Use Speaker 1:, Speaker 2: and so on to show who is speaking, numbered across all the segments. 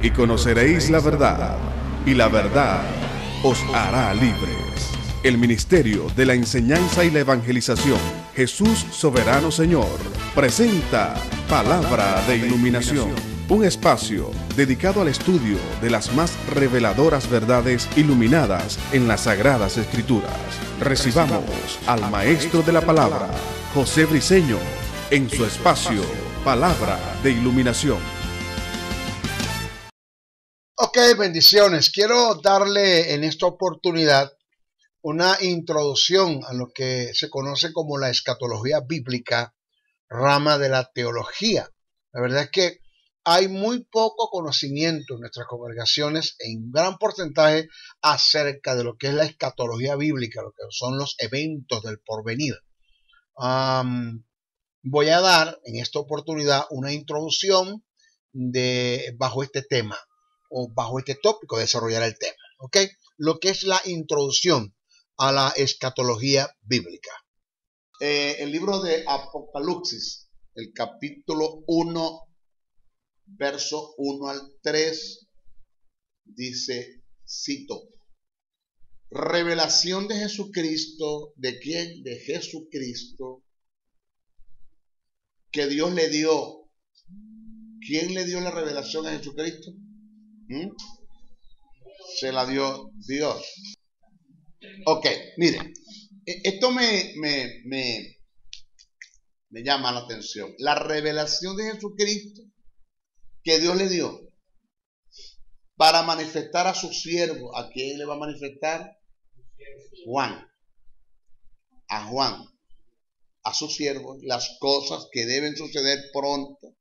Speaker 1: y conoceréis la verdad, y la verdad os hará libres. El Ministerio de la Enseñanza y la Evangelización, Jesús Soberano Señor, presenta Palabra de Iluminación, un espacio dedicado al estudio de las más reveladoras verdades iluminadas en las Sagradas Escrituras. Recibamos al Maestro de la Palabra, José Briceño, en su espacio Palabra de Iluminación.
Speaker 2: Ok, bendiciones. Quiero darle en esta oportunidad una introducción a lo que se conoce como la escatología bíblica, rama de la teología. La verdad es que hay muy poco conocimiento en nuestras congregaciones, en gran porcentaje, acerca de lo que es la escatología bíblica, lo que son los eventos del porvenir. Voy a dar en esta oportunidad una introducción bajo este tema o bajo este tópico, desarrollar el tema. ¿Ok? Lo que es la introducción a la escatología bíblica. El libro de Apocalipsis, el capítulo 1, verso 1 al 3, dice, cito, revelación de Jesucristo. ¿De quién? De Jesucristo, que Dios le dio. ¿Quién le dio la revelación a Jesucristo? Se la dio Dios. Ok, miren, esto me llama la atención. La revelación de Jesucristo que Dios le dio para manifestar a su siervo. ¿A quién le va a manifestar? Juan. A Juan, a su siervo, las cosas que deben suceder pronto,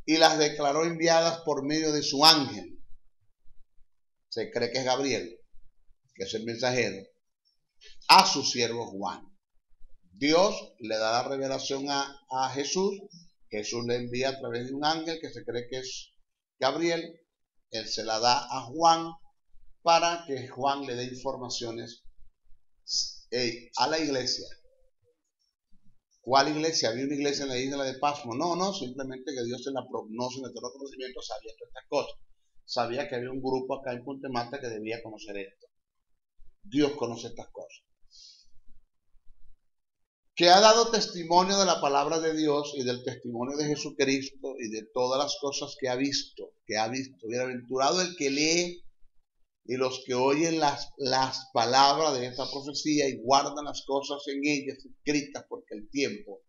Speaker 2: y las declaró enviadas por medio de su ángel. Se cree que es Gabriel, que es el mensajero, a su siervo Juan. Dios le da la revelación a Jesús. Jesús le envía a través de un ángel que se cree que es Gabriel. Él se la da a Juan para que Juan le dé informaciones a la iglesia. ¿Cuál iglesia? ¿Había una iglesia en la isla de Pasmo? No, simplemente que Dios en la prognosis, en todo conocimiento, sabía todas estas cosas. Sabía que había un grupo acá en Punta Mata que debía conocer esto. Dios conoce estas cosas. Que ha dado testimonio de la palabra de Dios y del testimonio de Jesucristo y de todas las cosas que ha visto. Bienaventurado el que lee y los que oyen las palabras de esta profecía y guardan las cosas en ellas escritas, porque el tiempo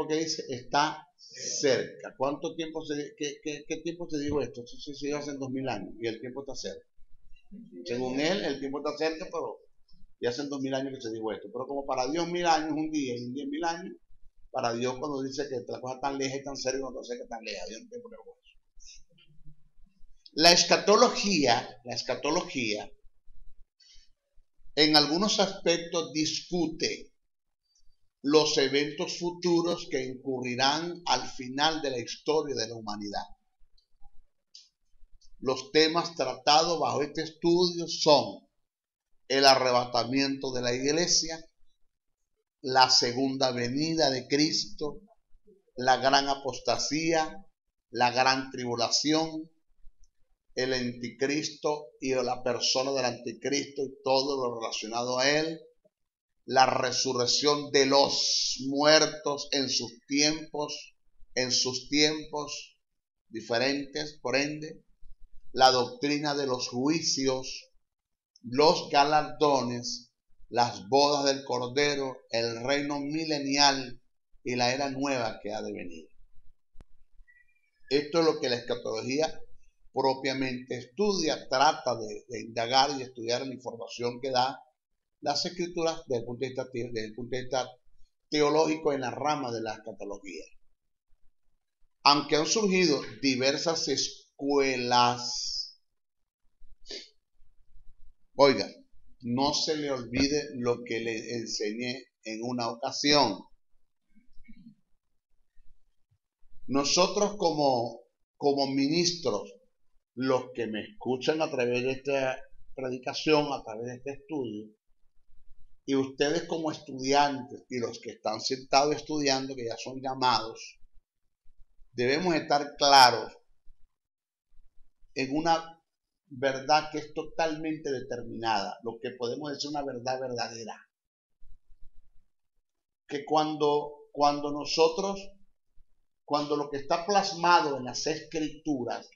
Speaker 2: que dice está cerca. ¿Cuánto tiempo qué tiempo te digo esto? Esto se dio hace 2000 años y el tiempo está cerca. Según él, el tiempo está cerca, pero ya hace 2000 años que se dijo esto. Pero como para Dios 1000 años un día y un día 1000 años, para Dios cuando dice que la cosa tan lejos y tan cerca, no sé qué tan lejos, Dios no tiene problema con eso. La escatología en algunos aspectos discute los eventos futuros que incurrirán al final de la historia de la humanidad. Los temas tratados bajo este estudio son el arrebatamiento de la iglesia, la segunda venida de Cristo, la gran apostasía, la gran tribulación, el anticristo y la persona del anticristo y todo lo relacionado a él, la resurrección de los muertos en sus tiempos diferentes, por ende, la doctrina de los juicios, los galardones, las bodas del Cordero, el reino milenial y la era nueva que ha de venir. Esto es lo que la escatología propiamente estudia, trata de indagar y estudiar la información que da las escrituras desde el punto de vista teológico en la rama de la escatología. Aunque han surgido diversas escuelas, oiga, no se le olvide lo que le enseñé en una ocasión. Nosotros como ministros, los que me escuchan a través de esta predicación, a través de este estudio, y ustedes como estudiantes y los que están sentados estudiando, que ya son llamados, debemos estar claros en una verdad que es totalmente determinada, lo que podemos decir una verdad verdadera. Que cuando lo que está plasmado en las Escrituras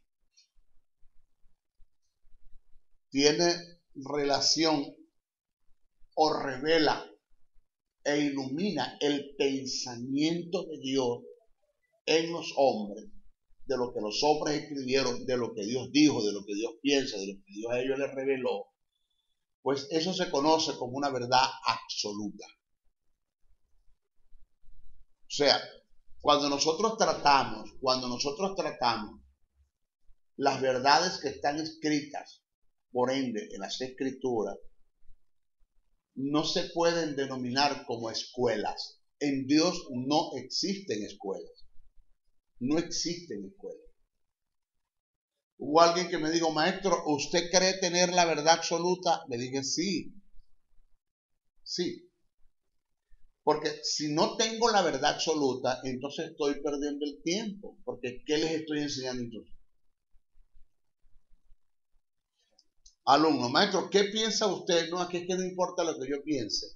Speaker 2: tiene relación o revela e ilumina el pensamiento de Dios en los hombres, de lo que los hombres escribieron, de lo que Dios dijo, de lo que Dios piensa, de lo que Dios a ellos les reveló, pues eso se conoce como una verdad absoluta. O sea, cuando nosotros tratamos las verdades que están escritas, por ende, en las Escrituras, no se pueden denominar como escuelas. En Dios no existen escuelas. No existen escuelas. Hubo alguien que me dijo, maestro, ¿usted cree tener la verdad absoluta? Le dije, sí. Sí. Porque si no tengo la verdad absoluta, entonces estoy perdiendo el tiempo. Porque ¿qué les estoy enseñando entonces? Alumno, maestro, ¿qué piensa usted? No, aquí es que no importa lo que yo piense.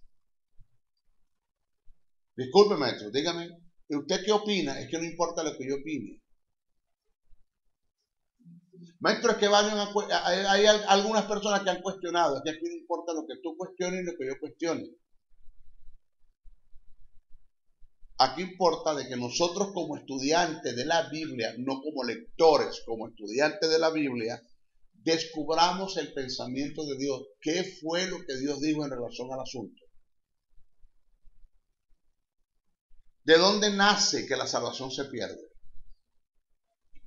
Speaker 2: Disculpe, maestro, dígame, ¿usted qué opina? Es que no importa lo que yo opine. Maestro, es que hay algunas personas que han cuestionado, es que aquí no importa lo que tú cuestiones y lo que yo cuestione. Aquí importa de que nosotros como estudiantes de la Biblia, no como lectores, como estudiantes de la Biblia, descubramos el pensamiento de Dios. ¿Qué fue lo que Dios dijo en relación al asunto? ¿De dónde nace que la salvación se pierde?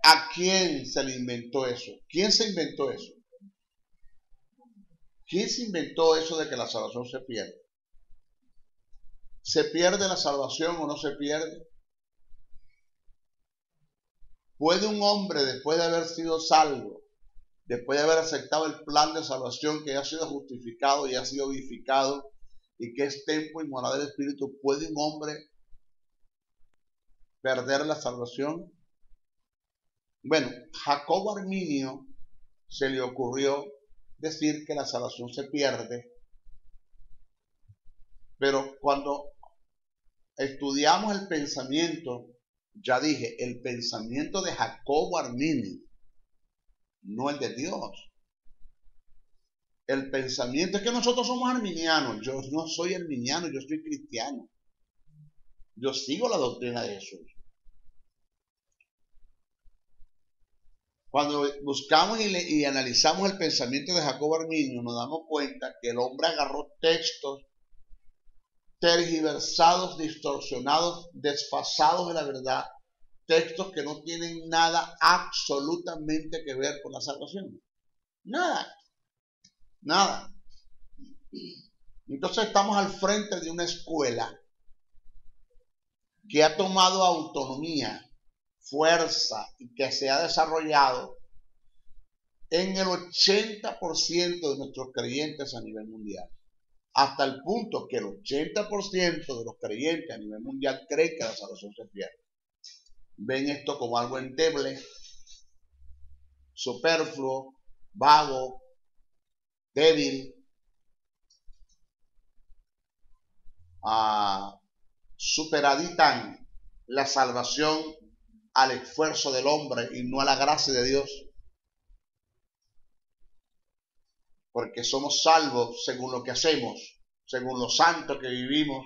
Speaker 2: ¿A quién se le inventó eso? ¿Quién se inventó eso? ¿Quién se inventó eso de que la salvación se pierde? ¿Se pierde la salvación o no se pierde? ¿Puede un hombre, después de haber sido salvo, después de haber aceptado el plan de salvación, que ha sido justificado y ha sido vivificado y que es templo y morada del Espíritu, puede un hombre perder la salvación? Bueno, Jacobo Arminio se le ocurrió decir que la salvación se pierde, pero cuando estudiamos el pensamiento, ya dije, el pensamiento de Jacobo Arminio, no el de Dios. El pensamiento es que nosotros somos arminianos. Yo no soy arminiano, yo soy cristiano. Yo sigo la doctrina de Jesús. Cuando buscamos y analizamos el pensamiento de Jacobo Arminio, nos damos cuenta que el hombre agarró textos tergiversados, distorsionados, desfasados de la verdad, textos que no tienen nada absolutamente que ver con la salvación. Nada. Nada. Entonces estamos al frente de una escuela que ha tomado autonomía, fuerza y que se ha desarrollado en el 80% de nuestros creyentes a nivel mundial. Hasta el punto que el 80% de los creyentes a nivel mundial creen que la salvación se pierde. Ven esto como algo endeble, superfluo, vago, débil, superaditan la salvación al esfuerzo del hombre y no a la gracia de Dios. Porque somos salvos según lo que hacemos, según lo santo que vivimos,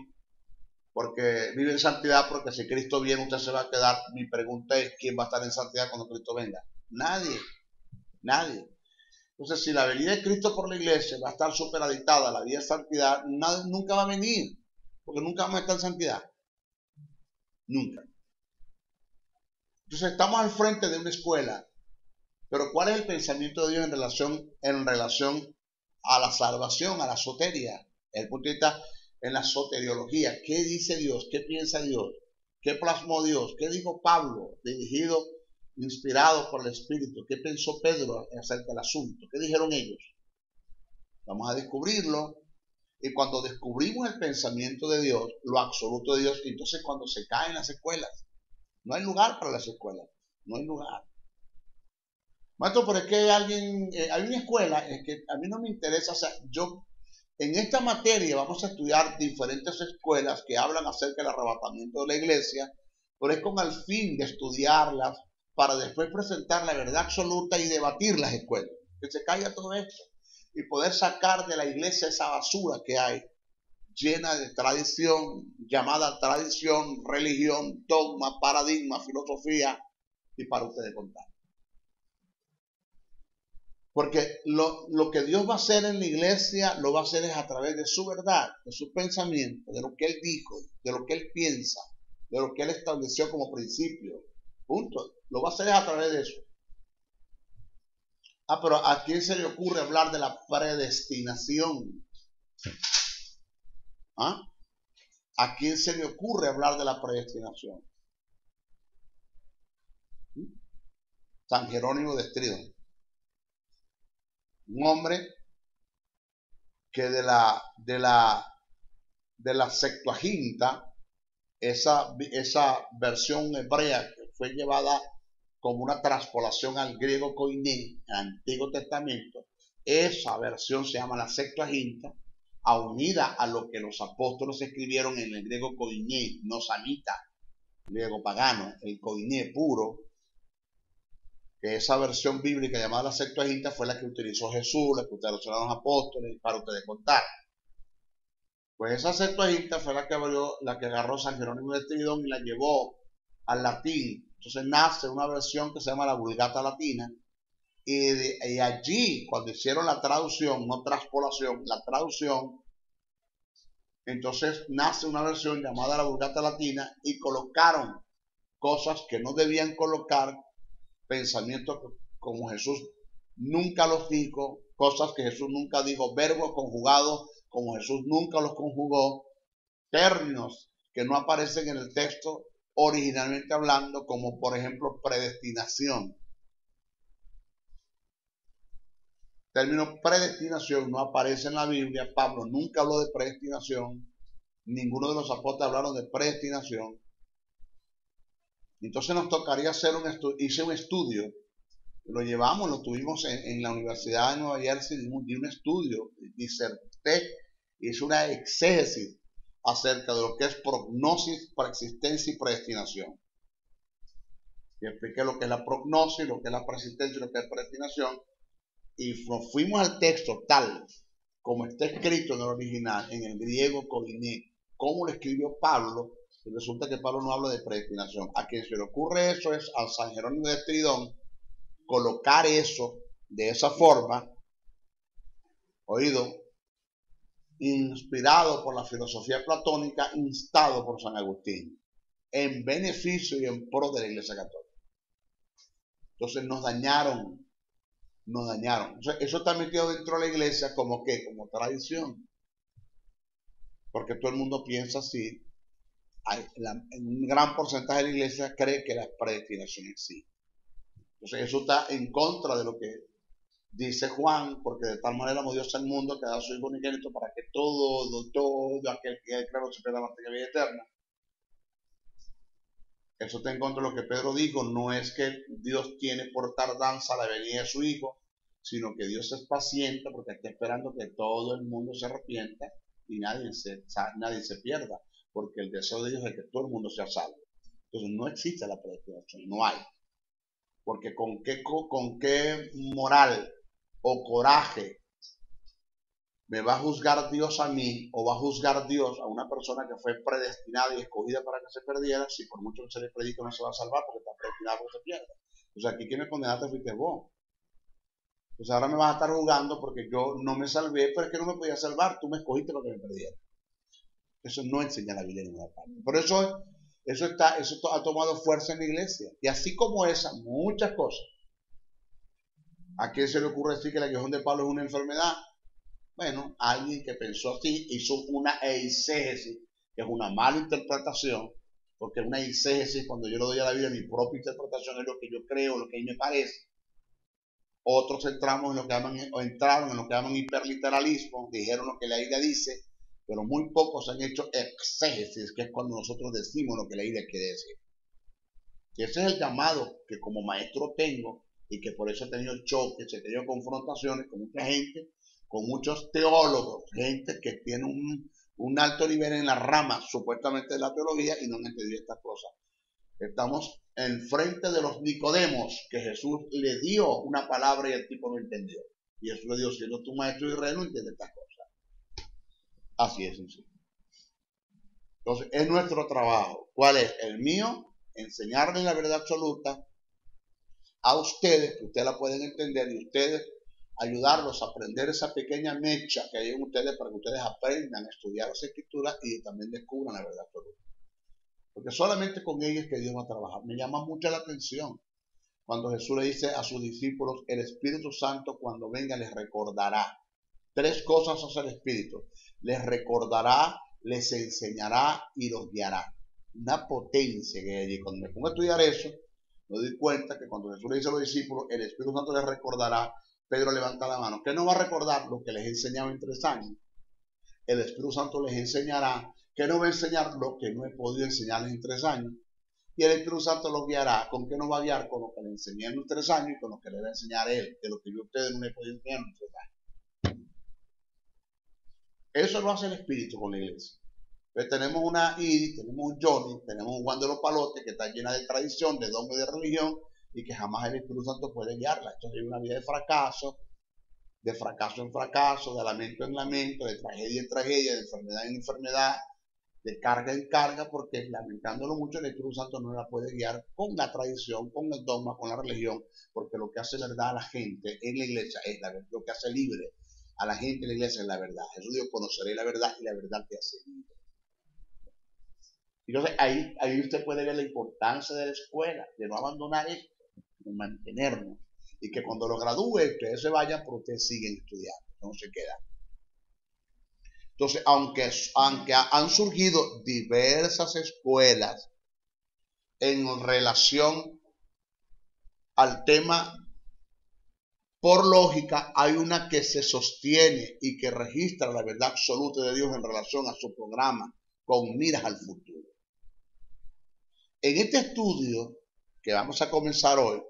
Speaker 2: porque vive en santidad, porque si Cristo viene usted se va a quedar. Mi pregunta es, ¿quién va a estar en santidad cuando Cristo venga? Nadie, nadie. Entonces, si la venida de Cristo por la iglesia va a estar superaditada a la vida de santidad, nunca va a venir, porque nunca vamos a estar en santidad. Nunca. Entonces estamos al frente de una escuela, pero ¿cuál es el pensamiento de Dios en relación a la salvación, a la soteria? El punto de vista en la soteriología. ¿Qué dice Dios? ¿Qué piensa Dios? ¿Qué plasmó Dios? ¿Qué dijo Pablo, dirigido, inspirado por el Espíritu? ¿Qué pensó Pedro acerca del asunto? ¿Qué dijeron ellos? Vamos a descubrirlo. Y cuando descubrimos el pensamiento de Dios, lo absoluto de Dios, entonces cuando se caen las escuelas, no hay lugar para las escuelas, no hay lugar. Maestro, pero es que hay alguien, hay una escuela, es que a mí no me interesa, o sea, yo, en esta materia vamos a estudiar diferentes escuelas que hablan acerca del arrebatamiento de la iglesia, pero es con el fin de estudiarlas para después presentar la verdad absoluta y debatir las escuelas. Que se caiga todo esto y poder sacar de la iglesia esa basura que hay, llena de tradición, llamada tradición, religión, dogma, paradigma, filosofía, y para ustedes contar. Porque lo que Dios va a hacer en la iglesia, lo va a hacer es a través de su verdad, de su pensamiento, de lo que Él dijo, de lo que Él piensa, de lo que Él estableció como principio. Punto. Lo va a hacer es a través de eso. Ah, pero ¿a quién se le ocurre hablar de la predestinación? ¿Ah? ¿A quién se le ocurre hablar de la predestinación? San Jerónimo de Estridón. Un hombre que de la Septuaginta, esa versión hebrea que fue llevada como una transpolación al griego koiné, al Antiguo Testamento, esa versión se llama la Septuaginta, unida a lo que los apóstoles escribieron en el griego koiné, no samita, griego pagano, el koiné puro, que esa versión bíblica llamada la Septuaginta fue la que utilizó Jesús, la que utilizaron los apóstoles, para ustedes contar. Pues esa Septuaginta fue la que agarró San Jerónimo de Estridón y la llevó al latín. Entonces nace una versión que se llama la Vulgata Latina, y allí, cuando hicieron la traducción, no transpolación, la traducción, entonces nace una versión llamada la Vulgata Latina y colocaron cosas que no debían colocar, pensamientos como Jesús nunca los dijo, cosas que Jesús nunca dijo, verbos conjugados como Jesús nunca los conjugó, términos que no aparecen en el texto originalmente hablando, como por ejemplo predestinación. El término predestinación no aparece en la Biblia. Pablo nunca habló de predestinación, ninguno de los apóstoles hablaron de predestinación. Entonces nos tocaría hacer hice un estudio, lo llevamos, lo tuvimos en la Universidad de Nueva Jersey, di un estudio, diserté, hice una exégesis acerca de lo que es prognosis, preexistencia y predestinación. Y expliqué lo que es la prognosis, lo que es la preexistencia y lo que es predestinación. Y nos fuimos al texto tal como está escrito en el original, en el griego koiné, como lo escribió Pablo, y resulta que Pablo no habla de predestinación. A quien se le ocurre eso es a San Jerónimo de Estridón, colocar eso de esa forma, oído, inspirado por la filosofía platónica, instado por San Agustín, en beneficio y en pro de la Iglesia Católica. Entonces nos dañaron. Entonces, eso está metido dentro de la iglesia como como tradición. Porque todo el mundo piensa así. Un gran porcentaje de la iglesia cree que la predestinación existe. Entonces eso está en contra de lo que dice Juan, porque de tal manera amó Dios al mundo que ha dado su Hijo unigénito para que todo aquel que cree se pierda, mas tenga vida eterna. Eso está en contra de lo que Pedro dijo. No es que Dios tiene por tardanza la venida de su Hijo, sino que Dios es paciente porque está esperando que todo el mundo se arrepienta y nadie se pierda, porque el deseo de Dios es que todo el mundo sea salvo. Entonces no existe la predestinación, no hay. Porque con qué moral o coraje me va a juzgar Dios a mí, o va a juzgar Dios a una persona que fue predestinada y escogida para que se perdiera, si por mucho que se le predique no se va a salvar porque está predestinado que se pierda. O sea, aquí quien me condenaste fuiste vos. Pues ahora me vas a estar jugando porque yo no me salvé, pero es que no me podía salvar, tú me escogiste para que me perdiera. Eso no enseña la Biblia en ninguna parte. Por eso ha tomado fuerza en la iglesia. Y así como esa, muchas cosas. ¿A quién se le ocurre decir que el aguijón de Pablo es una enfermedad? Bueno, alguien que pensó así hizo una eisegesis, que es una mala interpretación, porque una eisegesis, cuando yo le doy a la Biblia mi propia interpretación, es lo que yo creo, lo que a mí me parece. Otros entraron en lo que llaman hiperliteralismo, dijeron lo que la Biblia dice, pero muy pocos han hecho exégesis, que es cuando nosotros decimos lo que la Biblia quiere decir. Y ese es el llamado que como maestro tengo, y que por eso he tenido choques, he tenido confrontaciones con mucha gente, con muchos teólogos, gente que tiene un alto nivel en la rama supuestamente de la teología y no han entendido estas cosas. Estamos enfrente de los Nicodemos, que Jesús le dio una palabra y el tipo no entendió. Y Jesús le dijo, siendo tu maestro de Israel, no entiende estas cosas. Así es sencillo. Entonces, es nuestro trabajo. ¿Cuál es? El mío, enseñarles la verdad absoluta a ustedes, que ustedes la pueden entender, y ustedes ayudarlos a aprender esa pequeña mecha que hay en ustedes para que ustedes aprendan a estudiar las escrituras y también descubran la verdad absoluta. Porque solamente con ellos es que Dios va a trabajar. Me llama mucho la atención cuando Jesús le dice a sus discípulos, el Espíritu Santo cuando venga les recordará. 3 cosas hace el Espíritu. Les recordará, les enseñará y los guiará. Una potencia que hay allí. Cuando me pongo a estudiar eso, me doy cuenta que cuando Jesús le dice a los discípulos, el Espíritu Santo les recordará, Pedro levanta la mano. ¿Qué nos va a recordar? Lo que les he enseñado en 3 años. El Espíritu Santo les enseñará. ¿Qué nos va a enseñar? Lo que no he podido enseñarles en 3 años. Y el Espíritu Santo los guiará. ¿Con qué nos va a guiar? Con lo que le enseñé en 3 años y con lo que le va a enseñar él, de lo que yo a ustedes no les he podido enseñar en 3 años. Eso lo hace el Espíritu con la iglesia. Pues tenemos una Iris, tenemos un Johnny, tenemos un Juan de los Palotes que está llena de tradición, de dogma y de religión y que jamás el Espíritu Santo puede guiarla. Esto es una vida de fracaso en fracaso, de lamento en lamento, de tragedia en tragedia, de enfermedad en enfermedad, de carga en carga, porque lamentándolo mucho el Espíritu Santo no la puede guiar con la tradición, con el dogma, con la religión, porque lo que hace verdad a la gente en la iglesia es la verdad, lo que hace libre a la gente en la iglesia es la verdad. Jesús dijo, conoceré la verdad y la verdad te hace libre. Entonces ahí usted puede ver la importancia de la escuela, de no abandonar esto, de mantenernos, y que cuando lo gradúe ustedes se vayan, pero ustedes siguen estudiando, no se quedan. Entonces, aunque han surgido diversas escuelas en relación al tema, por lógica, hay una que se sostiene y que registra la verdad absoluta de Dios en relación a su programa con miras al futuro. En este estudio que vamos a comenzar hoy,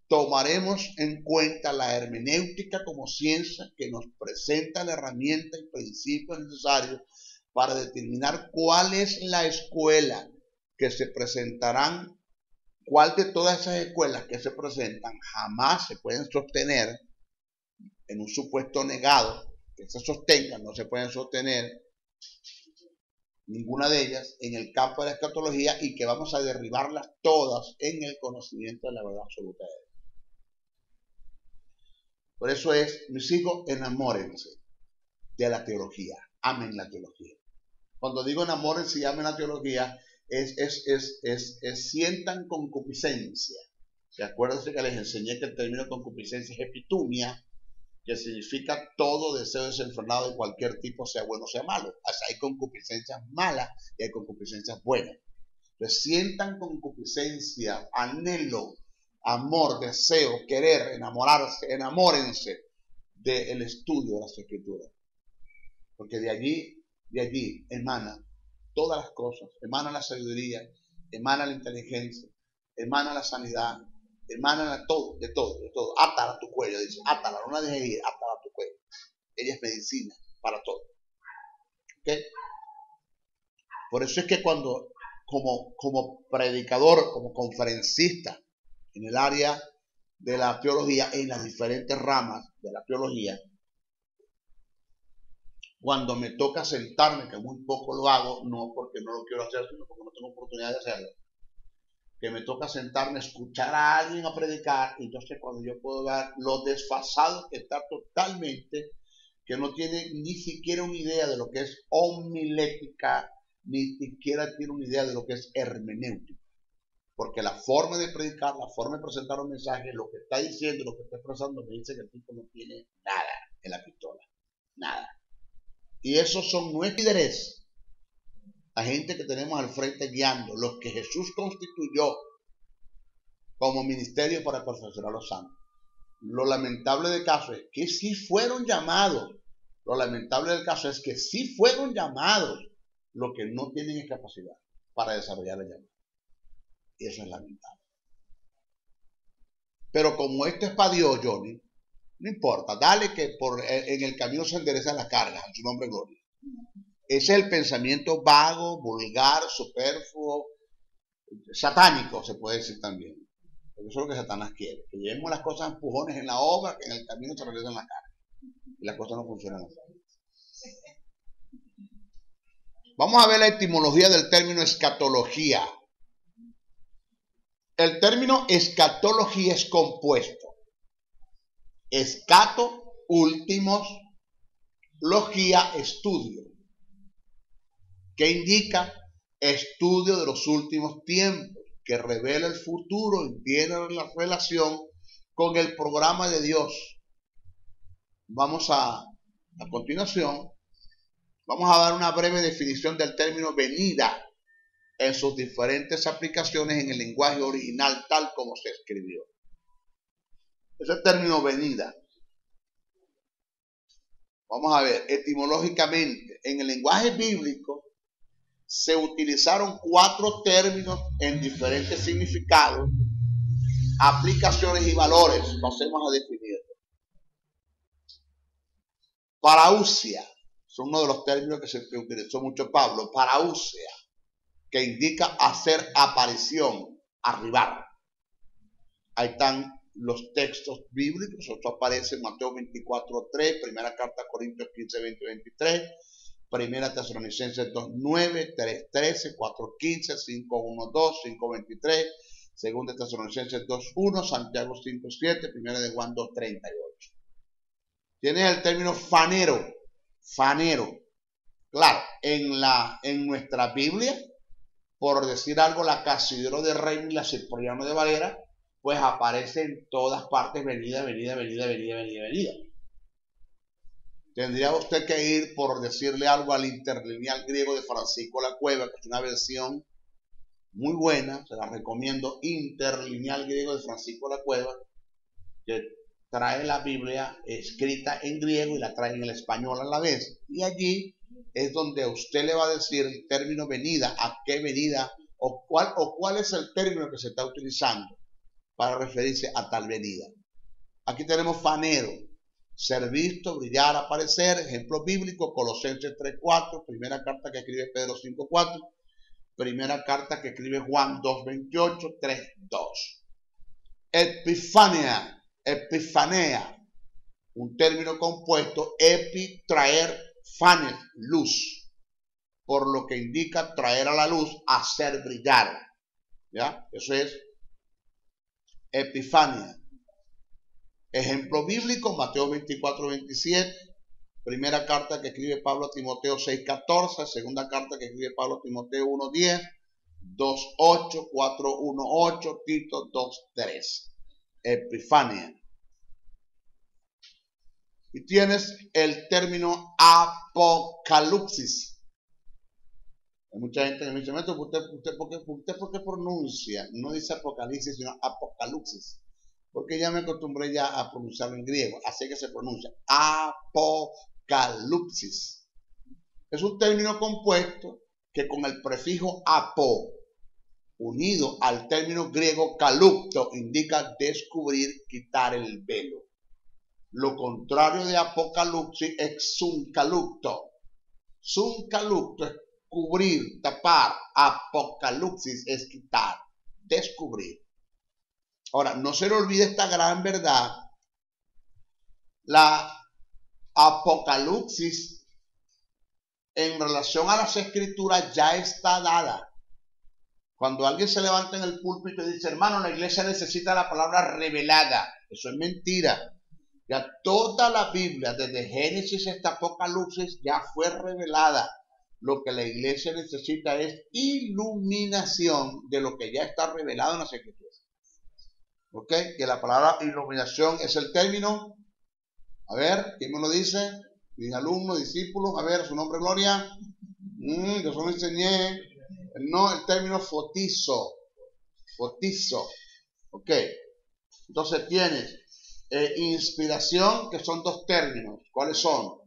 Speaker 2: tomaremos en cuenta la hermenéutica como ciencia que nos presenta la herramienta y principios necesarios para determinar cuál es la escuela que se presentarán, cuál de todas esas escuelas que se presentan jamás se pueden sostener en un supuesto negado, que se sostengan, no se pueden sostener ninguna de ellas en el campo de la escatología y que vamos a derribarlas todas en el conocimiento de la verdad absoluta de Dios. Por eso es, mis hijos, enamórense de la teología, amen la teología. Cuando digo enamórense y amen la teología, sientan concupiscencia. Acuérdense que les enseñé que el término concupiscencia es epitumia, que significa todo deseo desenfrenado de cualquier tipo, sea bueno o sea malo. O sea, hay concupiscencias malas y hay concupiscencias buenas. Entonces sientan concupiscencia, anhelo, amor, deseo, querer, enamorarse, enamórense del estudio de las Escrituras. Porque de allí emana todas las cosas, emana la sabiduría, emana la inteligencia, emana la sanidad, emana todo, de todo. Átala a tu cuello, dice, átala, no la dejes ir, átala a tu cuello. Ella es medicina para todo. ¿Okay? Por eso es que cuando, como predicador, como conferencista en el área de la teología, en las diferentes ramas de la teología, cuando me toca sentarme, que muy poco lo hago, no porque no lo quiero hacer, sino porque no tengo oportunidad de hacerlo, que me toca sentarme, escuchar a alguien a predicar, y entonces cuando yo puedo ver lo desfasado que está totalmente, que no tiene ni siquiera una idea de lo que es homilética, ni siquiera tiene una idea de lo que es hermenéutica. Porque la forma de predicar, la forma de presentar un mensaje, lo que está diciendo, lo que está expresando, me dice que el tipo no tiene nada en la pistola. Nada. Y esos son nuestros líderes, la gente que tenemos al frente guiando, los que Jesús constituyó como ministerio para perfeccionar a los santos. Lo lamentable del caso es que sí fueron llamados. Lo lamentable del caso es que sí fueron llamados, los que no tienen capacidad para desarrollar el llamado. Y eso es lamentable. Pero como esto es para Dios, Johnny, no importa, dale que en el camino se enderezan las cargas, en su nombre gloria. Ese es el pensamiento vago, vulgar, superfluo, satánico, se puede decir también. Porque eso es lo que Satanás quiere, que llevemos las cosas a empujones en la obra, que en el camino se realizan las cargas. Y las cosas no funcionan así. Vamos a ver la etimología del término escatología. El término escatología es compuesto. Escato, últimos, logía, estudio. ¿Qué indica? Estudio de los últimos tiempos, que revela el futuro y tiene la relación con el programa de Dios. Vamos a continuación, vamos a dar una breve definición del término venida en sus diferentes aplicaciones en el lenguaje original tal como se escribió. Ese término venida, vamos a ver, etimológicamente, en el lenguaje bíblico se utilizaron 4 términos en diferentes significados, aplicaciones y valores. Pasemos a definir. Parausia, es uno de los términos que se utilizó mucho Pablo, parausia, que indica hacer aparición, arribar. Ahí están los textos bíblicos, esto aparece en Mateo 24:3, primera carta a Corintios 15:20-23, primera Tesalonicenses 2:9, 3:13, 4:15, 5:1-2, 5:23, segunda Tesalonicenses 2:1, Santiago 5:7, primera de Juan 2:38. Tienes el término fanero, fanero. Claro, en nuestra Biblia, por decir algo, la Casidro de Reina y la Cipriano de Valera, pues aparece en todas partes, venida. Tendría usted que ir, por decirle algo, al interlineal griego de Francisco La Cueva, que es una versión muy buena, se la recomiendo, interlineal griego de Francisco La Cueva, que trae la Biblia escrita en griego y la trae en el español a la vez. Y allí es donde usted le va a decir el término venida, a qué venida, o cuál es el término que se está utilizando para referirse a tal venida. Aquí tenemos fanero, ser visto, brillar, aparecer. Ejemplo bíblico, Colosenses 3:4, primera carta que escribe Pedro 5:4, primera carta que escribe Juan 2:28, 3:2. Epifanea, un término compuesto, epi, traer, fanes, luz, por lo que indica traer a la luz, hacer brillar. ¿Ya? Eso es epifania. Ejemplo bíblico, Mateo 24:27, primera carta que escribe Pablo a Timoteo 6:14, segunda carta que escribe Pablo a Timoteo 1:10, 2:8, 4:1:8, Tito 2:3. Epifania. Y tienes el término apocalipsis. Hay mucha gente que me dice, ¿usted por qué pronuncia? No dice apocalipsis, sino apocalipsis. Porque ya me acostumbré ya a pronunciarlo en griego, así que se pronuncia apocalipsis. Es un término compuesto que con el prefijo apo, unido al término griego kalupto, indica descubrir, quitar el velo. Lo contrario de apocalipsis es sunkalupto. Sunkalupto es cubrir, tapar. Apocalipsis es quitar, descubrir. Ahora, no se le olvide esta gran verdad. La apocalipsis en relación a las escrituras ya está dada. Cuando alguien se levanta en el púlpito y dice, hermano, la iglesia necesita la palabra revelada, eso es mentira. Ya toda la Biblia, desde Génesis hasta Apocalipsis, ya fue revelada. Lo que la iglesia necesita es iluminación de lo que ya está revelado en las escrituras. ¿Ok? Que la palabra iluminación es el término. A ver, ¿quién me lo dice? Mis alumnos, discípulos. A ver, su nombre, Gloria. Yo solo enseñé. No, el término fotizo. Fotizo. ¿Ok? Entonces tienes inspiración, que son 2 términos. ¿Cuáles son?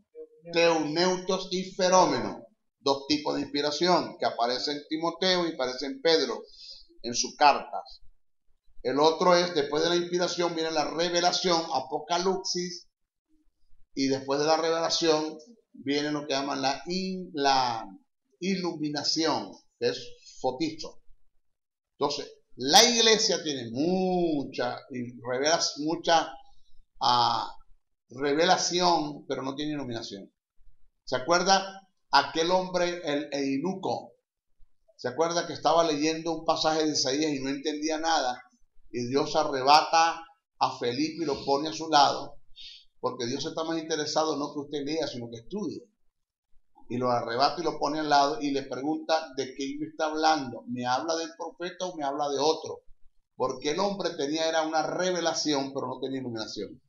Speaker 2: Teuneutos y ferómeno. 2 tipos de inspiración que aparecen en Timoteo y aparecen en Pedro en sus cartas. El otro es, después de la inspiración viene la revelación, Apocalipsis, y después de la revelación viene lo que llaman la iluminación, que es fotizo. Entonces, la iglesia tiene mucha revelación, pero no tiene iluminación. ¿Se acuerda aquel hombre, el eunuco? ¿Se acuerda que estaba leyendo un pasaje de Isaías y no entendía nada? Y Dios arrebata a Felipe y lo pone a su lado, porque Dios está más interesado no que usted lea, sino que estudie. Y lo arrebata y lo pone al lado y le pregunta de qué me está hablando. ¿Me habla del profeta o me habla de otro? Porque el hombre era una revelación, pero no tenía iluminación.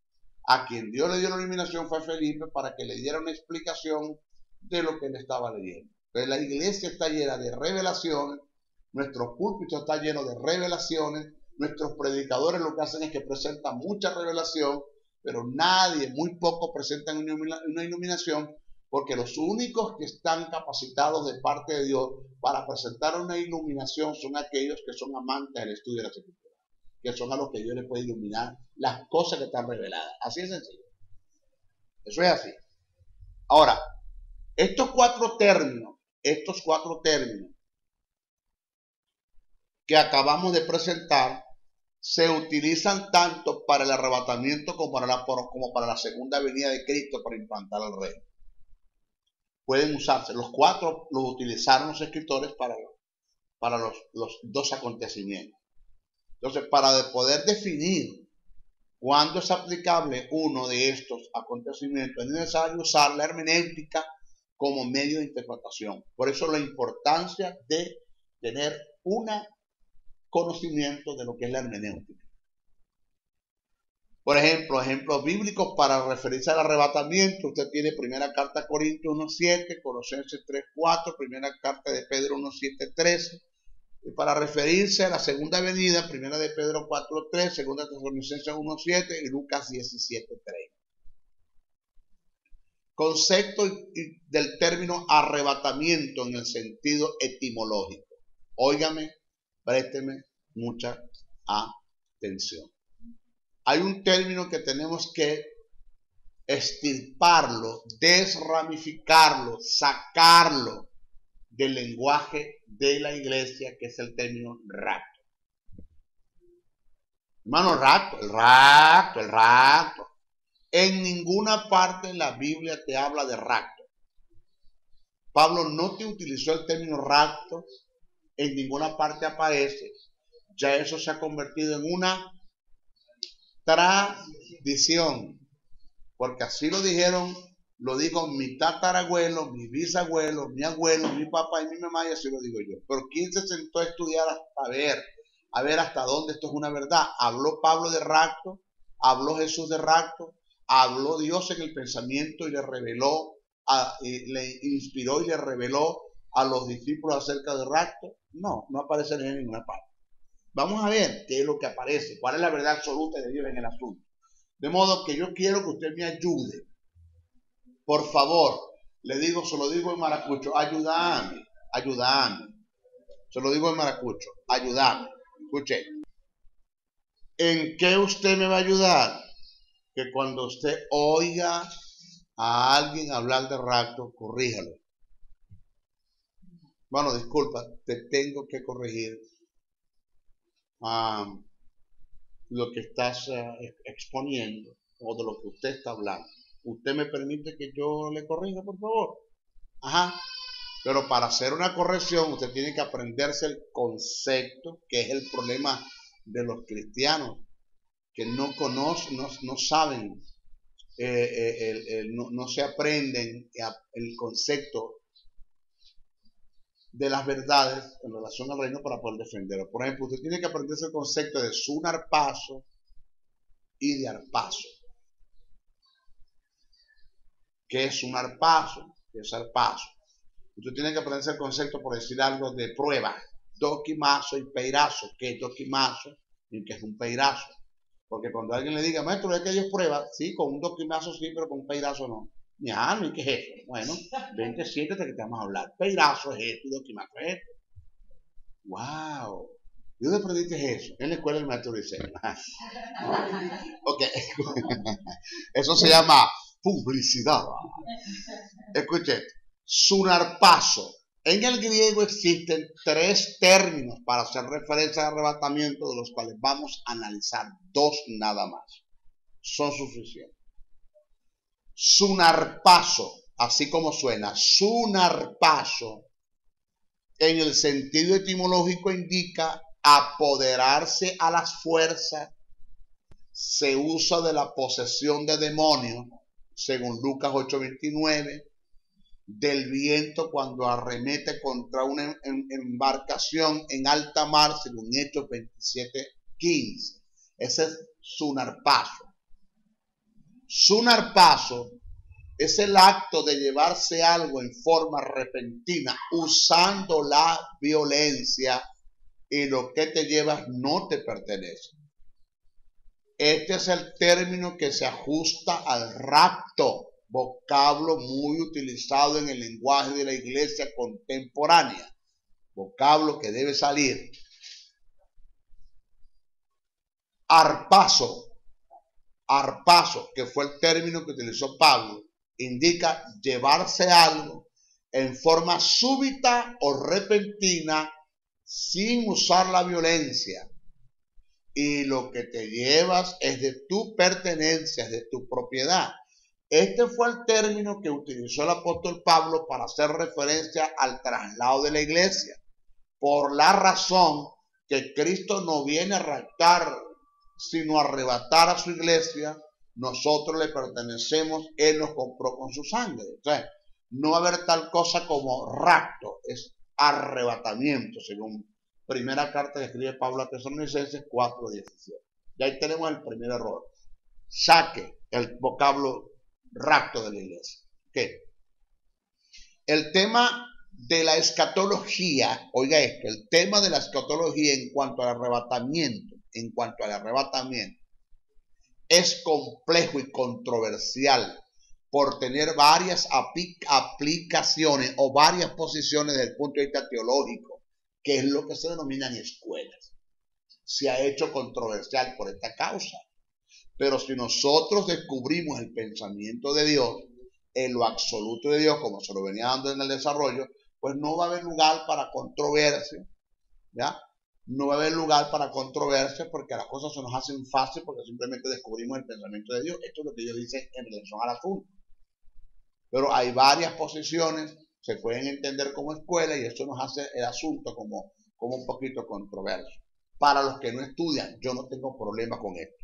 Speaker 2: A quien Dios le dio la iluminación fue a Felipe para que le diera una explicación de lo que él estaba leyendo. Entonces la iglesia está llena de revelaciones, nuestro púlpito está lleno de revelaciones, nuestros predicadores lo que hacen es que presentan mucha revelación, pero muy poco presentan una iluminación, porque los únicos que están capacitados de parte de Dios para presentar una iluminación son aquellos que son amantes del estudio de la Escritura, que son a los que Dios les puede iluminar las cosas que están reveladas. Así es sencillo. Eso es así. Ahora, estos cuatro términos que acabamos de presentar se utilizan tanto para el arrebatamiento como para la segunda venida de Cristo para implantar al reino. Pueden usarse. Los cuatro los utilizaron los escritores para los dos acontecimientos. Entonces, para poder definir cuándo es aplicable uno de estos acontecimientos, es necesario usar la hermenéutica como medio de interpretación. Por eso la importancia de tener un conocimiento de lo que es la hermenéutica. Por ejemplo, ejemplos bíblicos para referirse al arrebatamiento. Usted tiene primera carta a Corintios 1:7, Colosenses 3:4, primera carta de Pedro 1:7-13. Y para referirse a la segunda venida, primera de Pedro 4:3, segunda Tesalonicenses 1:7 y Lucas 17:3. Concepto del término arrebatamiento en el sentido etimológico. Óigame, présteme mucha atención. Hay un término que tenemos que extirparlo, desramificarlo, sacarlo del lenguaje de la iglesia, que es el término rapto. Hermano, el rapto. En ninguna parte en la Biblia te habla de rapto. Pablo no te utilizó el término rapto, en ninguna parte aparece. Ya eso se ha convertido en una tradición, porque así lo dijeron, lo digo mi tatarabuelo, mi bisabuelo, mi abuelo, mi papá y mi mamá, y así lo digo yo. Pero ¿quién se sentó a estudiar a ver hasta dónde esto es una verdad? Habló Pablo de rapto, habló Jesús de rapto, habló Dios en el pensamiento y le reveló, le inspiró y le reveló a los discípulos acerca del rapto. No aparece en ninguna parte. Vamos a ver qué es lo que aparece, cuál es la verdad absoluta de Dios en el asunto. De modo que yo quiero que usted me ayude. Por favor, se lo digo en maracucho, ayúdame. Se lo digo en maracucho, ayúdame. Escuche. ¿En qué usted me va a ayudar? Que cuando usted oiga a alguien hablar de rapto, corríjalo. Bueno, disculpa, te tengo que corregir lo que estás exponiendo o de lo que usted está hablando. ¿Usted me permite que yo le corrija, por favor? Ajá. Pero para hacer una corrección, usted tiene que aprenderse el concepto, que es el problema de los cristianos, que no conocen, no saben, no se aprenden el concepto de las verdades en relación al reino para poder defenderlo. Por ejemplo, usted tiene que aprenderse el concepto de sunarpaso y de arpaso. ¿Qué es sunarpaso? ¿Qué es arpaso? Usted tiene que aprenderse el concepto, por decir algo, de prueba. Doquimazo y peirazo. ¿Qué es doquimazo y qué es un peirazo? Porque cuando alguien le diga, maestro, ¿es que Dios prueba? Sí, con un doquimazo sí, pero con un peirazo no. ¿Y qué es eso? Bueno, vente, siéntate que te vamos a hablar. Peirazo es esto y doquimazo es esto. ¡Wow! ¿Y dónde aprendiste eso? En la escuela del maestro diseño. Ok. Eso se llama publicidad. Escuche, sunarpazo. En el griego existen 3 términos para hacer referencia al arrebatamiento, de los cuales vamos a analizar 2 nada más. Son suficientes. Sunarpazo, así como suena, sunarpazo, en el sentido etimológico indica apoderarse a las fuerzas. Se usa de la posesión de demonios, según Lucas 8:29, del viento cuando arremete contra una embarcación en alta mar, según Hechos 27:15. Ese es sunarpazo. Sunarpazo es el acto de llevarse algo en forma repentina, usando la violencia, y lo que te llevas no te pertenece. Este es el término que se ajusta al rapto, vocablo muy utilizado en el lenguaje de la iglesia contemporánea, vocablo que debe salir. Arpazo, que fue el término que utilizó Pablo, indica llevarse algo en forma súbita o repentina sin usar la violencia. Y lo que te llevas es de tu pertenencia, es de tu propiedad. Este fue el término que utilizó el apóstol Pablo para hacer referencia al traslado de la iglesia, por la razón que Cristo no viene a raptar, sino a arrebatar a su iglesia. Nosotros le pertenecemos, Él nos compró con su sangre. Entonces, no va a haber tal cosa como rapto, es arrebatamiento, según primera carta que escribe Pablo a Tesalonicenses 4:17. Y ahí tenemos el primer error. Saque el vocablo rapto de la iglesia. ¿Qué? El tema de la escatología, oiga esto, el tema de la escatología en cuanto al arrebatamiento, es complejo y controversial por tener varias aplicaciones o varias posiciones desde el punto de vista teológico, que es lo que se denominan escuelas. Se ha hecho controversial por esta causa. Pero si nosotros descubrimos el pensamiento de Dios, en lo absoluto de Dios, como se lo venía dando en el desarrollo, pues no va a haber lugar para controversia, ¿ya? No va a haber lugar para controversia porque las cosas se nos hacen fácil porque simplemente descubrimos el pensamiento de Dios. Esto es lo que ellos dicen en relación al asunto. Pero hay varias posiciones, se pueden entender como escuela y eso nos hace el asunto como un poquito controverso. Para los que no estudian, yo no tengo problema con esto.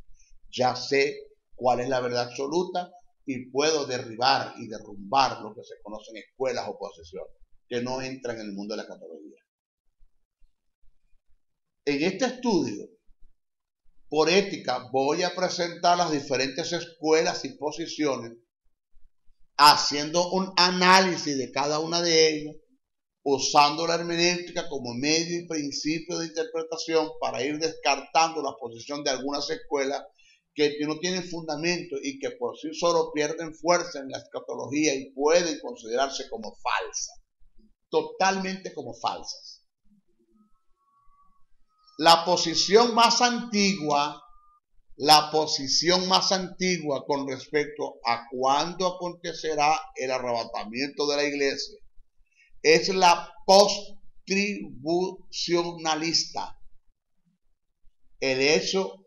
Speaker 2: Ya sé cuál es la verdad absoluta y puedo derribar y derrumbar lo que se conocen escuelas o posesiones que no entran en el mundo de la escatología. En este estudio, por ética, voy a presentar las diferentes escuelas y posiciones, haciendo un análisis de cada una de ellas, usando la hermenéutica como medio y principio de interpretación para ir descartando la posición de algunas escuelas que no tienen fundamento y que por sí solo pierden fuerza en la escatología y pueden considerarse como falsas, totalmente como falsas. La posición más antigua con respecto a cuándo acontecerá el arrebatamiento de la iglesia es la post-tribucionalista. El hecho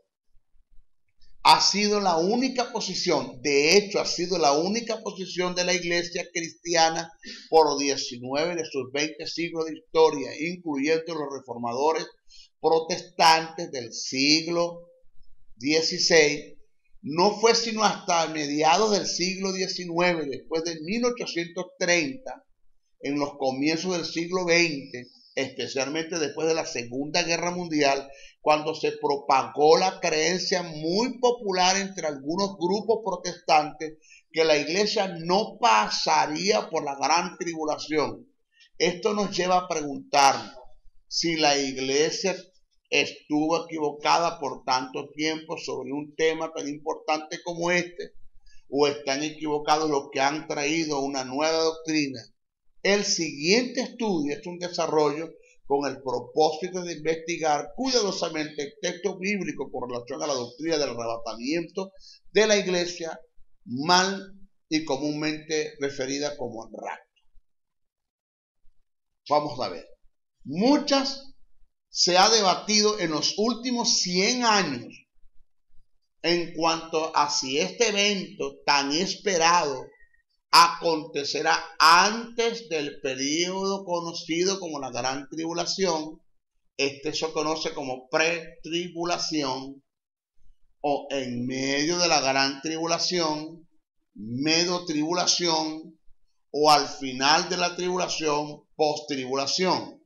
Speaker 2: ha sido la única posición, de hecho ha sido la única posición de la iglesia cristiana por 19 de sus 20 siglos de historia, incluyendo los reformadores protestantes del siglo XVI. No fue sino hasta mediados del siglo XIX, después de 1830, en los comienzos del siglo XX, especialmente después de la Segunda Guerra Mundial, cuando se propagó la creencia muy popular entre algunos grupos protestantes que la iglesia no pasaría por la gran tribulación. Esto nos lleva a preguntarnos si la iglesia estuvo equivocada por tanto tiempo sobre un tema tan importante como este, o están equivocados los que han traído una nueva doctrina. El siguiente estudio es un desarrollo con el propósito de investigar cuidadosamente el texto bíblico con relación a la doctrina del arrebatamiento de la iglesia, mal y comúnmente referida como el rapto. Vamos a ver. Muchas se ha debatido en los últimos 100 años en cuanto a si este evento tan esperado acontecerá antes del período conocido como la Gran Tribulación. Este se conoce como pretribulación, o en medio de la Gran Tribulación, medio-tribulación, o al final de la tribulación, post-tribulación.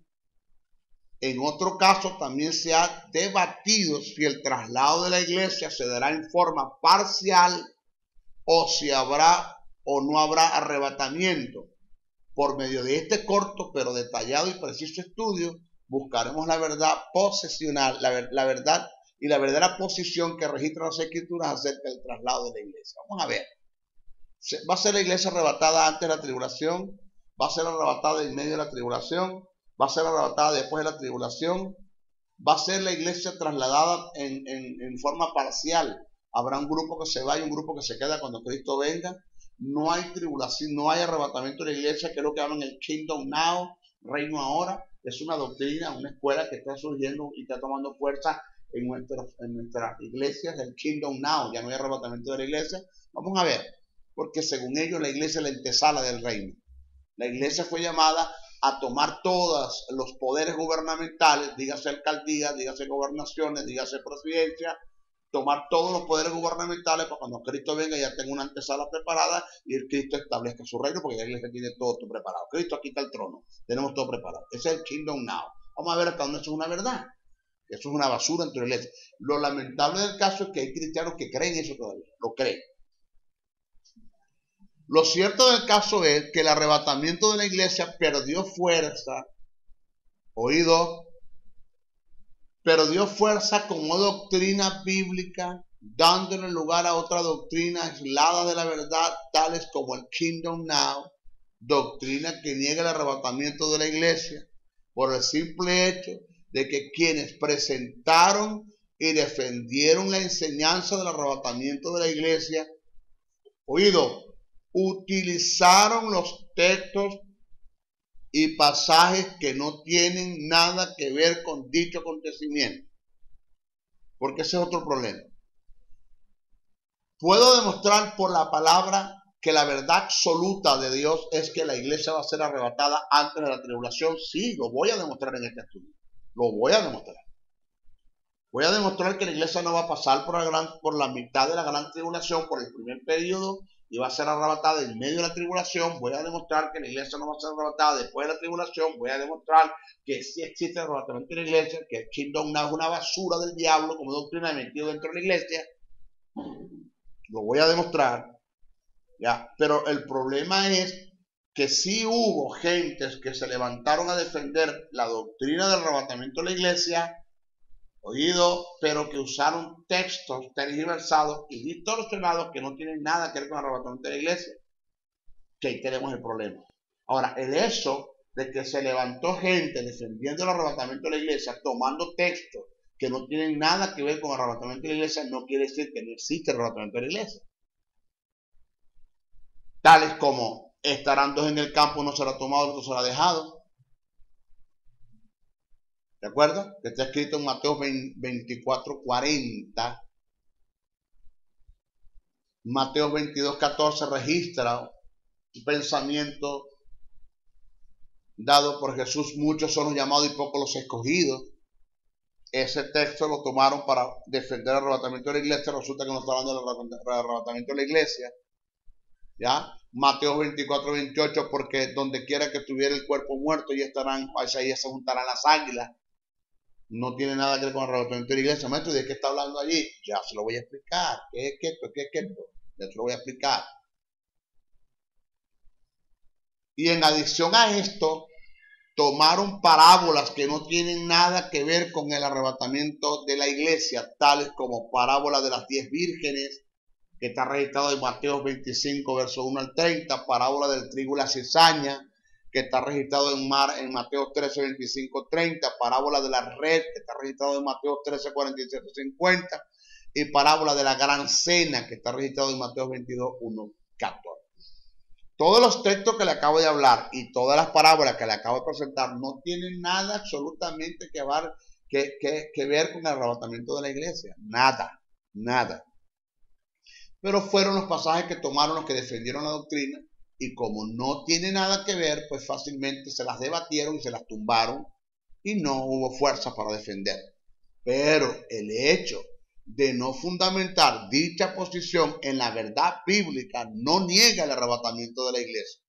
Speaker 2: En otro caso, también se ha debatido si el traslado de la iglesia se dará en forma parcial o si habrá o no habrá arrebatamiento. Por medio de este corto pero detallado y preciso estudio, buscaremos la verdad posesional, la verdad y la verdadera posición que registran las Escrituras acerca del traslado de la iglesia. Vamos a ver. ¿Va a ser la iglesia arrebatada antes de la tribulación? ¿Va a ser arrebatada en medio de la tribulación? ¿Va a ser arrebatada después de la tribulación? ¿Va a ser la iglesia trasladada en forma parcial? ¿Habrá un grupo que se va y un grupo que se queda cuando Cristo venga? No hay tribulación, no hay arrebatamiento de la iglesia, que es lo que llaman el Kingdom Now, reino ahora. Es una doctrina, una escuela que está surgiendo y está tomando fuerza en nuestras iglesias, el Kingdom Now. Ya no hay arrebatamiento de la iglesia. Vamos a ver, porque según ellos la iglesia es la antesala del reino. La iglesia fue llamada a tomar todos los poderes gubernamentales, dígase alcaldías, dígase gobernaciones, dígase presidencia, tomar todos los poderes gubernamentales para cuando Cristo venga ya tenga una antesala preparada y el Cristo establezca su reino, porque la iglesia tiene todo preparado. Cristo aquí está el trono, tenemos todo preparado. Ese es el Kingdom Now. Vamos a ver hasta dónde eso es una verdad. Eso es una basura entre la iglesia. Lo lamentable del caso es que hay cristianos que creen eso todavía, lo creen. Lo cierto del caso es que el arrebatamiento de la iglesia perdió fuerza, perdió fuerza como doctrina bíblica, dándole lugar a otra doctrina aislada de la verdad, tales como el Kingdom Now, doctrina que niega el arrebatamiento de la iglesia, por el simple hecho de que quienes presentaron y defendieron la enseñanza del arrebatamiento de la iglesia, utilizaron los textos y pasajes que no tienen nada que ver con dicho acontecimiento. Porque ese es otro problema. Puedo demostrar por la palabra que la verdad absoluta de Dios es que la iglesia va a ser arrebatada antes de la tribulación. Sí, lo voy a demostrar en este estudio. Lo voy a demostrar. Voy a demostrar que la iglesia no va a pasar por la mitad de la gran tribulación, por el primer periodo, y va a ser arrebatada en medio de la tribulación. Voy a demostrar que la iglesia no va a ser arrebatada después de la tribulación. Voy a demostrar que sí existe el arrebatamiento de la iglesia, que el Kingdom Now es una basura del diablo como doctrina metido dentro de la iglesia. Lo voy a demostrar. ¿Ya? Pero el problema es que sí hubo gentes que se levantaron a defender la doctrina del arrebatamiento de la iglesia, pero que usaron textos tergiversados y distorsionados que no tienen nada que ver con el arrebatamiento de la iglesia. Que ahí tenemos el problema. Ahora, el hecho de que se levantó gente defendiendo el arrebatamiento de la iglesia, tomando textos que no tienen nada que ver con el arrebatamiento de la iglesia, no quiere decir que no existe el arrebatamiento de la iglesia. Tales como: estarán dos en el campo, uno será tomado, el otro será dejado. ¿De acuerdo? Que está escrito en Mateo 24:40. Mateo 22:14 registra un pensamiento dado por Jesús: muchos son los llamados y pocos los escogidos. Ese texto lo tomaron para defender el arrebatamiento de la iglesia. Resulta que no está hablando del arrebatamiento de la iglesia. ¿Ya? Mateo 24:28, porque donde quiera que estuviera el cuerpo muerto, ahí se juntarán las águilas. No tiene nada que ver con el arrebatamiento de la iglesia. Maestro, ¿de qué está hablando allí? Ya se lo voy a explicar. ¿Qué es esto? Ya se lo voy a explicar. Y en adición a esto, tomaron parábolas que no tienen nada que ver con el arrebatamiento de la iglesia, tales como parábola de las 10 vírgenes, que está registrado en Mateo 25, verso 1 al 30, parábola del trigo y la cizaña, que está registrado en Mateo 13, 25, 30, parábola de la red, que está registrado en Mateo 13, 47, 50, y parábola de la gran cena, que está registrado en Mateo 22, 1, 14. Todos los textos que le acabo de hablar y todas las parábolas que le acabo de presentar no tienen nada absolutamente que ver con el arrebatamiento de la iglesia. Nada. Pero fueron los pasajes que tomaron los que defendieron la doctrina, y como no tiene nada que ver, pues fácilmente se las debatieron y se las tumbaron y no hubo fuerza para defender. Pero el hecho de no fundamentar dicha posición en la verdad bíblica no niega el arrebatamiento de la iglesia.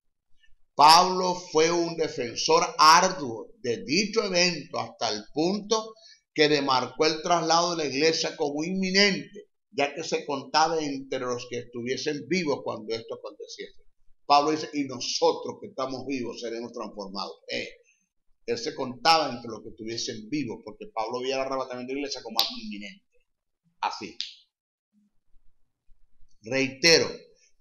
Speaker 2: Pablo fue un defensor arduo de dicho evento hasta el punto que demarcó el traslado de la iglesia como inminente, ya que se contaba entre los que estuviesen vivos cuando esto aconteciese. Pablo dice, y nosotros que estamos vivos seremos transformados. Él se contaba entre los que estuviesen vivos, porque Pablo veía el arrebatamiento de la iglesia como algo inminente. Así. Reitero,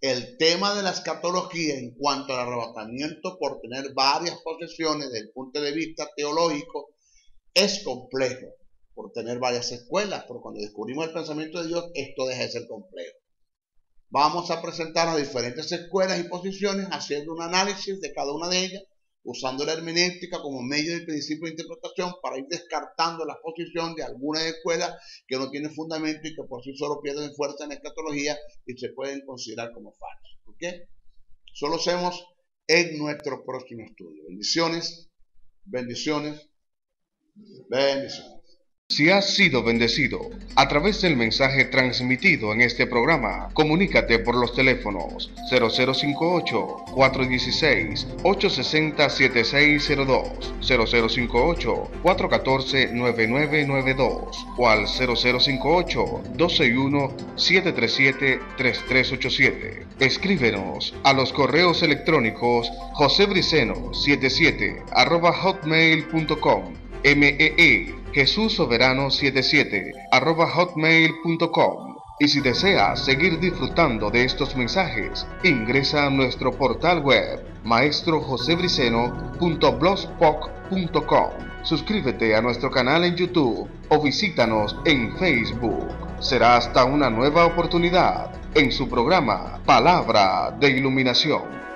Speaker 2: el tema de la escatología en cuanto al arrebatamiento, por tener varias posesiones desde el punto de vista teológico, es complejo, por tener varias escuelas, pero cuando descubrimos el pensamiento de Dios, esto deja de ser complejo. Vamos a presentar las diferentes escuelas y posiciones, haciendo un análisis de cada una de ellas, usando la hermenéutica como medio y principio de interpretación para ir descartando la posición de algunas escuelas que no tienen fundamento y que por sí solo pierden fuerza en la escatología y se pueden considerar como falsas. ¿Ok? Eso lo hacemos en nuestro próximo estudio. Bendiciones, bendiciones, bendiciones.
Speaker 1: Si has sido bendecido a través del mensaje transmitido en este programa, comunícate por los teléfonos 0058-416-860-7602, 0058-414-9992 o al 0058-261-737-3387. Escríbenos a los correos electrónicos josebriceno77@hotmail.com, JesusSoberano77@hotmail.com. Y si deseas seguir disfrutando de estos mensajes, ingresa a nuestro portal web maestrojosebriceno.blogspot.com. Suscríbete a nuestro canal en YouTube o visítanos en Facebook. Será hasta una nueva oportunidad en su programa Palabra de Iluminación.